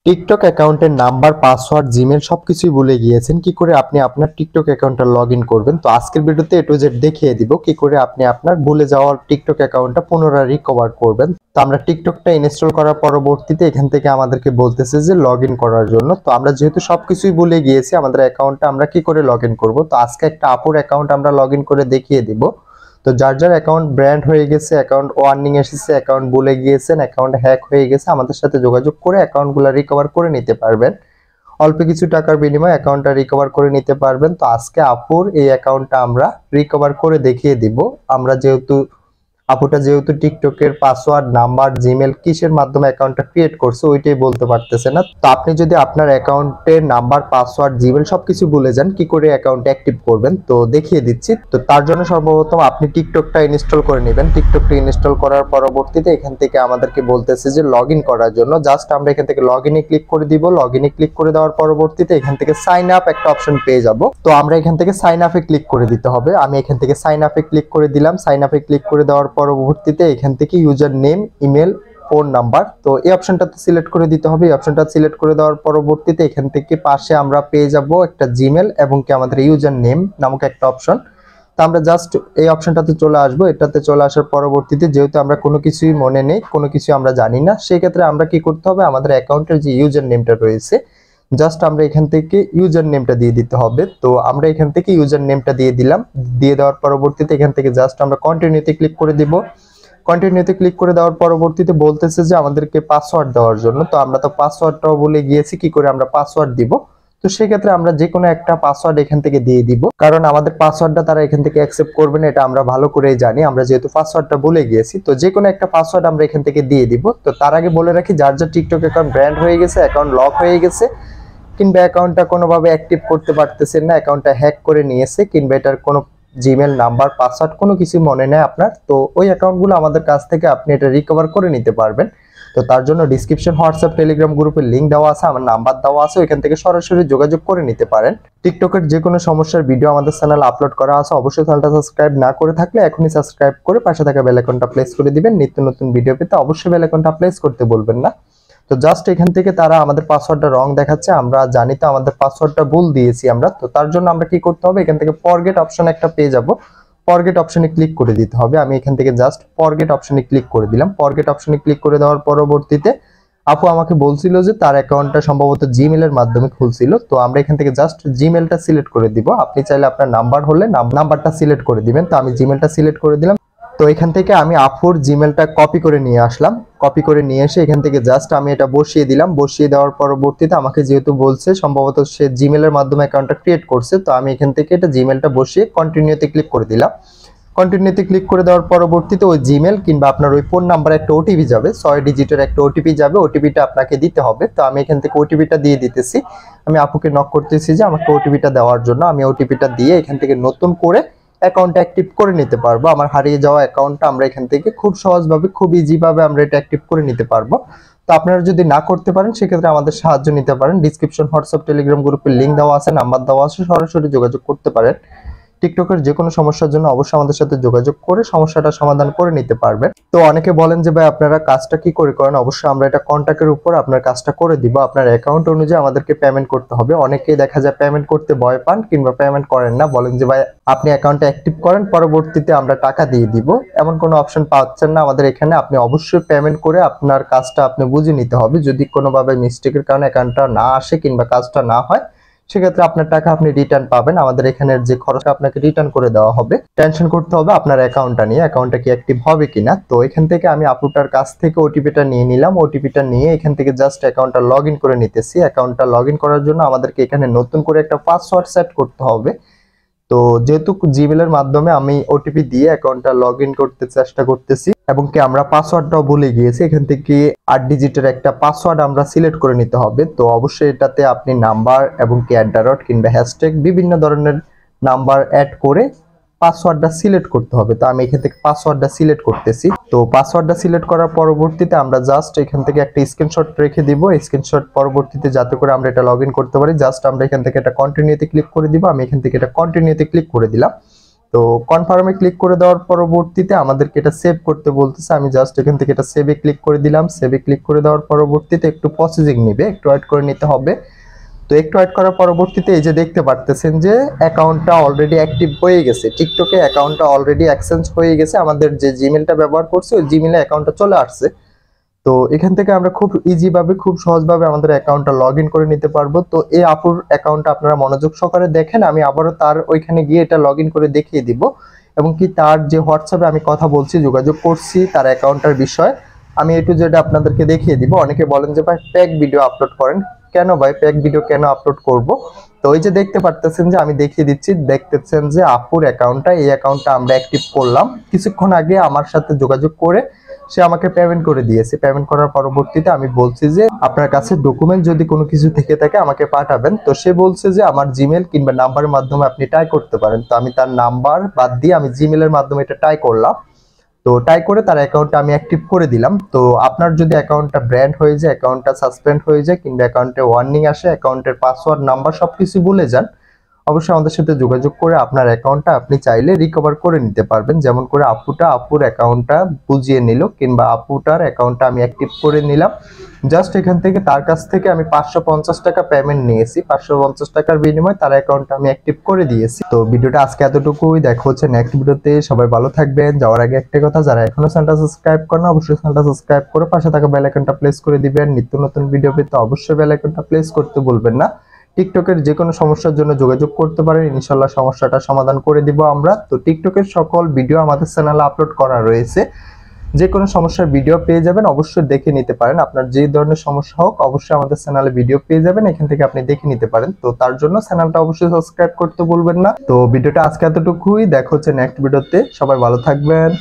TikTok অ্যাকাউন্টের number, password, Gmail সবকিছুই ভুলে গিয়েছেন। কি করে আপনি আপনার টিকটক অ্যাকাউন্টটা লগইন করবেন? তো আজকের ভিডিওতে A to Z দেখিয়ে দিব কি করে আপনি আপনার ভুলে যাওয়া টিকটক অ্যাকাউন্টটা পুনরায় রিকভার করবেন। তো আমরা টিকটকটা ইনস্টল করার পরবর্তীতে এখান থেকে আমাদেরকে বলতেছে যে লগইন করার জন্য। তো আমরা যেহেতু সবকিছুই ভুলে গিয়েছি, আমাদের অ্যাকাউন্টটা আমরা কি করে লগইন করব? তো আজকে একটা আপুর অ্যাকাউন্ট আমরা লগইন করে দেখিয়ে দিব। তো যার যার অ্যাকাউন্ট ব্র্যান্ড হয়ে গেছে, অ্যাকাউন্ট ওয়ার্নিং এসেছে, অ্যাকাউন্ট ভুলে গিয়েছেন, অ্যাকাউন্ট হ্যাক হয়ে গেছে, আমাদের সাথে যোগাযোগ করে অ্যাকাউন্টগুলো রিকভার করে নিতে পারবেন। অল্প কিছু টাকার বিনিময়ে অ্যাকাউন্টটা রিকভার করে নিতে পারবেন। তো আজকে আপুর এই অ্যাকাউন্টটা আমরা রিকভার করে দেখিয়ে দিব। আমরা যেহেতু টিকটকের পাসওয়ার্ড, নাম্বার, জিমেল কিসের মাধ্যমে অ্যাকাউন্টটা ক্রিয়েট করছে ওইটাই বলতে পারতেছে না। তো আপনি যদি আপনার অ্যাকাউন্টের নাম্বার, পাসওয়ার্ড, জিমেল সবকিছু ভুলে যান, কি করে অ্যাকাউন্ট অ্যাক্টিভ করবেন তো দেখিয়ে দিচ্ছি। তো তার জন্য সর্বপ্রথম আপনি টিকটকটা ইনস্টল করে নেবেন। টিকটকটা ইনস্টল করার পরবর্তীতে এখান থেকে আমাদেরকে বলতেছে যে লগইন করার জন্য। জাস্ট আমরা এখান থেকে লগইনে ক্লিক করে দিব। লগইনে ক্লিক করে দেওয়ার পরবর্তীতে এখান থেকে সাইন আপ একটা অপশন পেয়ে যাব। তো আমরা এখান থেকে সাইন আপে ক্লিক করে দিতে হবে। আমি এখান থেকে সাইন আপে ক্লিক করে দিলাম। সাইন আপে ক্লিক করে দেওয়ার পরবর্তীতে এখান থেকে user name, email, phone number, তো এই অপশনটাতে সিলেক্ট করে দিতে হবে। এই অপশনটা সিলেক্ট করে দেওয়ার পরবর্তীতে এখান থেকে পাশে আমরা পেয়ে যাব একটা জিমেল এবং কি আমাদের ইউজার নেম নামক একটা অপশন। তো আমরা জাস্ট এই অপশনটাতে চলে আসবো। এটাতে চলে আসার পরবর্তীতে যেহেতু আমরা কোনো কিছুই মনে নেই, কোনো কিছু আমরা জানি না, সেই ক্ষেত্রে আমরা কি করতে হবে, আমাদের অ্যাকাউন্টের যে ইউজার নেমটা রয়েছে জাস্ট আমরা এখান থেকে ইউজার নেমটা দিয়ে দিতে হবে। তো আমরা এখান থেকে ইউজার নেমটা দিয়ে দিলাম। দিয়ে দেওয়ার পরবর্তীতে এখান থেকে জাস্ট আমরা কন্টিনিউতে ক্লিক করে দিব। কন্টিনিউতে ক্লিক করে দেওয়ার পরবর্তীতে বলতেছে যে আমাদেরকে পাসওয়ার্ড দেওয়ার জন্য। তো আমরা তো পাসওয়ার্ডটাও ভুলে গিয়েছি, কি করে আমরা পাসওয়ার্ড দিব? তো সেক্ষেত্রে আমরা যে কোনো একটা পাসওয়ার্ড এখান থেকে দিয়ে দিব, কারণ আমাদের পাসওয়ার্ডটা তারা এখান থেকে অ্যাকসেপ্ট করবে না, এটা আমরা ভালো করেই জানি। আমরা যেহেতু পাসওয়ার্ডটা ভুলে গিয়েছি, তো যে কোনো একটা পাসওয়ার্ড আমরা এখান থেকে দিয়ে দিব। তো তার আগে বলে রাখি, যার যার টিকটক অ্যাকাউন্ট ব্র্যান্ড হয়ে গেছে, অ্যাকাউন্ট লক হয়ে গেছে, কিংবা অ্যাকাউন্টটা কোনোভাবে অ্যাক্টিভ করতে পারতেছেন না, অ্যাকাউন্টটা হ্যাক করে নিয়েছে, কিংবা এটার কোনো জিমেল, নাম্বার, পাসওয়ার্ড কোনো কিছু মনে নেই আপনার, তো ওই অ্যাকাউন্টগুলো আমাদের কাছ থেকে আপনি এটা রিকভার করে নিতে পারবেন। তো তার জন্য ডিসক্রিপশন, হোয়াটসঅ্যাপ, টেলিগ্রাম গ্রুপের লিঙ্ক দেওয়া আছে, আমার নাম্বার দেওয়া আছে, ওইখান থেকে সরাসরি যোগাযোগ করে নিতে পারেন। টিকটকের যে কোনো সমস্যার ভিডিও আমাদের চ্যানেলে আপলোড করা আছে। অবশ্যই চ্যানেলটা সাবস্ক্রাইব না করে থাকলে এখনই সাবস্ক্রাইব করে পাশে থাকা বেল আইকনটা প্রেস করে দিবেন। নিত্য নতুন ভিডিও পেতে অবশ্যই বেল আইকনটা প্রেস করতে বলবেন না। তো জাস্ট এখান থেকে তারা আমাদের পাসওয়ার্ডটা রং দেখাচ্ছে, আমরা জানি তো আমাদের পাসওয়ার্ডটা ভুল দিয়েছি আমরা। তো তার জন্য আমরা কি করতে হবে, এখান থেকে ফরগেট অপশন একটা পেয়ে যাব। ফরগেট অপশনে ক্লিক করে দিতে হবে। আমি এখান থেকে জাস্ট ফরগেট অপশনে ক্লিক করে দিলাম। ফরগেট অপশনে ক্লিক করে দেওয়ার পরবর্তীতে আপু আমাকে বলছিল যে তার অ্যাকাউন্টটা সম্ভবত জিমেলের মাধ্যমে খুলছিল। তো আমরা এখান থেকে জাস্ট জিমেলটা সিলেক্ট করে দিব। আপনি চাইলে আপনার নাম্বার হলে নাম্বারটা সিলেক্ট করে দিবেন। তো আমি জিমেলটা সিলেক্ট করে দিলাম। তো এখান থেকে আমি আপুর জিমেলটা কপি করে নিয়ে আসলাম। কপি করে নিয়ে এসে এখান থেকে জাস্ট আমি এটা বসিয়ে দিলাম। বসিয়ে দেওয়ার পরবর্তীতে আমাকে যেহেতু বলছে সম্ভবত সে জিমেলের মাধ্যমে অ্যাকাউন্টটা ক্রিয়েট করছে, তো আমি এখান থেকে এটা জিমেলটা বসিয়ে কন্টিনিউতে ক্লিক করে দিলাম। কন্টিনিউতে ক্লিক করে দেওয়ার পরবর্তীতে ওই জিমেল কিংবা আপনার ওই ফোন নাম্বারে একটা ওটিপি যাবে, 6 ডিজিটের একটা ওটিপি যাবে। ওটিপিটা আপনাকে দিতে হবে। তো আমি এখান থেকে ওটিপিটা দিয়ে দিতেছি। আমি আপুকে নক করতেছি যে আমাকে ওটিপিটা দেওয়ার জন্য। আমি ওটিপিটা দিয়ে এখান থেকে নতুন করে অ্যাকাউন্ট অ্যাক্টিভ করে নিতে পারবো। আমার হারিয়ে যাওয়া অ্যাকাউন্টটা আমরা এখান থেকে খুব সহজভাবে, খুব ইজিভাবে আমরা এটা অ্যাক্টিভ করে নিতে পারবো। তো আপনারা যদি না করতে পারেন সেক্ষেত্রে আমাদের সাহায্য নিতে পারেন। ডিসক্রিপশন, হোয়াটসঅ্যাপ, টেলিগ্রাম গ্রুপের লিঙ্ক দেওয়া আছে, নাম্বার দেওয়া আছে, সরাসরি যোগাযোগ করতে পারেন। টিকটকের যে কোনো সমস্যার জন্য অবশ্যই আমাদের সাথে যোগাযোগ করে সমস্যাটা সমাধান করে নিতে পারবেন। তো অনেকে বলেন যে ভাই আপনারা কাজটা কি করে করেন? অবশ্যই আমরা এটা কন্ট্যাক্টের উপর আপনার কাজটা করে দিব। আপনার অ্যাকাউন্ট অনুযায়ী আমাদেরকে পেমেন্ট করতে হবে। অনেকেই দেখা যায় পেমেন্ট করতে ভয় পান কিংবা পেমেন্ট করেন না, বলেন যে ভাই আপনি অ্যাকাউন্টটা অ্যাক্টিভ করেন, পরবর্তীতে আমরা টাকা দিয়ে দিব। এমন কোনো অপশন পাচ্ছেন না আমাদের এখানে। আপনি অবশ্যই পেমেন্ট করে আপনার কাজটা আপনি বুঝে নিতে হবে। যদি কোনোভাবে মিস্টেকের কারণে অ্যাকাউন্টটা না আসে কিংবা কাজটা না হয়, সেক্ষেত্রে আপনার টাকা আপনি রিটার্ন পাবেন। আমাদের এখানের যে খরচ আপনাকে রিটার্ন করে দেওয়া হবে। টেনশন করতে হবে আপনার অ্যাকাউন্টটা নিয়ে, অ্যাকাউন্টটা কি অ্যাক্টিভ হবে কিনা। তো এখান থেকে আমি আপুটার কাছ থেকে ওটিপিটা নিয়ে নিলাম। ওটিপিটা নিয়ে এখান থেকে জাস্ট অ্যাকাউন্টটা লগ ইন করে নিতেছি। অ্যাকাউন্টটা লগ ইন করার জন্য আমাদেরকে এখানে নতুন করে একটা পাসওয়ার্ড সেট করতে হবে। তো যেহেতু জিমেলের মাধ্যমে আমি ওটিপি দিয়ে অ্যাকাউন্টটা লগ ইন করতে চেষ্টা করতেছি এবং কি আমরা পাসওয়ার্ডটাও ভুলে গিয়েছি, এখান থেকে 8 ডিজিটের একটা পাসওয়ার্ড আমরা সিলেক্ট করে নিতে হবে। তো অবশ্যই এটাতে আপনি নাম্বার এবং কি @ কিংবা হ্যাশট্যাগ বিভিন্ন ধরনের নাম্বার অ্যাড করে পাসওয়ার্ডটা সিলেক্ট করতে হবে। তো আমি এখান থেকে পাসওয়ার্ডটা সিলেক্ট করতেছি। তো পাসওয়ার্ডটা সিলেক্ট করার পরবর্তীতে আমরা জাস্ট এখান থেকে একটা স্ক্রিনশট রেখে দিব। স্ক্রিনশট পরবর্তীতে যাতে করে আমরা এটা লগ ইন করতে পারি, জাস্ট আমরা এখান থেকে এটা কন্টিনিউতে ক্লিক করে দিব। আমি এখান থেকে এটা কন্টিনিউতে ক্লিক করে দিলাম। তো কনফার্মে ক্লিক করে দেওয়ার পরবর্তীতে আমাদেরকে এটা সেভ করতে বলতেছে। আমি জাস্ট এখান থেকে এটা সেভে ক্লিক করে দিলাম। সেভে ক্লিক করে দেওয়ার পরবর্তীতে একটু প্রসেসিং নেবে, একটু ওয়েট করে নিতে হবে। তো একটু ওয়েট করার পরবর্তীতে এই যে দেখতে পারতেছেন যে অ্যাকাউন্টটা অলরেডি অ্যাক্টিভ হয়ে গেছে, টিকটকে অ্যাকাউন্টটা অলরেডি এক্সচেঞ্জ হয়ে গেছে। আমাদের যে জিমেলটা ব্যবহার করছি ওই জিমেলে অ্যাকাউন্টটা চলে আসছে। তো এখান থেকে আমরা খুব ইজি ভাবে, খুব সহজভাবে আমাদের অ্যাকাউন্টটা লগ ইন করে নিতে পারবো। তো এই আপুর অ্যাকাউন্টটা আপনারা মনোযোগ সহকারে দেখেন, আমি আবারও তার ওইখানে গিয়ে এটা লগ ইন করে দেখিয়ে দিব, এবং কি তার যে হোয়াটসঅ্যাপে আমি কথা বলছি, যোগাযোগ করছি তার অ্যাকাউন্টটার বিষয় আমি A to Z আপনাদেরকে দেখিয়ে দিব। অনেকে বলেন যে ভাই প্যাক ভিডিও আপলোড করেন, কেন ভাই প্যাক ভিডিও কেন আপলোড করব? তো ওই যে দেখতে পারতেছেন যে আমি দেখিয়ে দিচ্ছি, দেখতেছেন যে আপুর অ্যাকাউন্টটা, এই অ্যাকাউন্টটা আমরা অ্যাক্টিভ করলাম কিছুক্ষণ আগে। আমার সাথে যোগাযোগ করে সে আমাকে পেমেন্ট করে দিয়েছে। পেমেন্ট করার পরবর্তীতে আমি বলছি যে আপনার কাছে ডকুমেন্ট যদি কোনো কিছু থেকে থাকে আমাকে পাঠাবেন। তো সে বলছে যে আমার জিমেল কিংবা নাম্বারের মাধ্যমে আপনি ট্রাই করতে পারেন। তো আমি তার নাম্বার বাদ দিয়ে আমি জিমেলের মাধ্যমে এটা ট্রাই করলাম। তো ট্রাই করে তার অ্যাকাউন্টটা আমি অ্যাক্টিভ করে দিলাম। তো আপনার যদি অ্যাকাউন্টটা ব্র্যান্ড হয়ে যায়, অ্যাকাউন্টটা সাসপেন্ড হয়ে যায়, কিংবা অ্যাকাউন্টে ওয়ার্নিং আসে, অ্যাকাউন্টের পাসওয়ার্ড নাম্বার সবকিছু ভুলে যান, অবশ্যই আমাদের সাথে যোগাযোগ করে আপনার অ্যাকাউন্টটা আপনি চাইলে রিকভার করে নিতে পারবেন। যেমন করে আপুর অ্যাকাউন্টটা বুঝিয়ে নিল, কিংবা আপুটার অ্যাকাউন্টটা আমি অ্যাক্টিভ করে নিলাম। জাস্ট এখান থেকে তার কাছ থেকে আমি 550 টাকা পেমেন্ট নিয়েছি, 550 টাকার বিনিময়ে তার অ্যাকাউন্টটা আমি অ্যাক্টিভ করে দিয়েছি। তো ভিডিওটা আজকে এতটুকুই, দেখা হচ্ছে নেক্সট ভিডিওতে। সবাই ভালো থাকবেন। যাওয়ার আগে একটা কথা, যারা এখনো চ্যানেলটা সাবস্ক্রাইব করেন অবশ্যই চ্যানেলটা সাবস্ক্রাইব করে পাশে থাকা বেল আইকনটা প্রেস করে দিবেন। নিত্য নতুন ভিডিও পেতে অবশ্যই বেল আইকনটা প্রেস করতে ভুলবেন না। টিকটকের যে কোনো সমস্যার জন্য যোগাযোগ করতে পারেন, ইনশাল্লাহ সমস্যাটা সমাধান করে দিব আমরা। তো টিকটকের সকল ভিডিও আমাদের চ্যানেলে আপলোড করা রয়েছে, যে কোনো সমস্যার ভিডিও পেয়ে যাবেন, অবশ্যই দেখে নিতে পারেন। আপনার যে ধরনের সমস্যা হোক অবশ্যই আমাদের চ্যানেলে ভিডিও পেয়ে যাবেন, এখান থেকে আপনি দেখে নিতে পারেন। তো তার জন্য চ্যানেলটা অবশ্যই সাবস্ক্রাইব করতে ভুলবেন না। তো ভিডিওটা আজকে এতটুকুই, দেখা হচ্ছে নেক্সট ভিডিওতে। সবাই ভালো থাকবেন।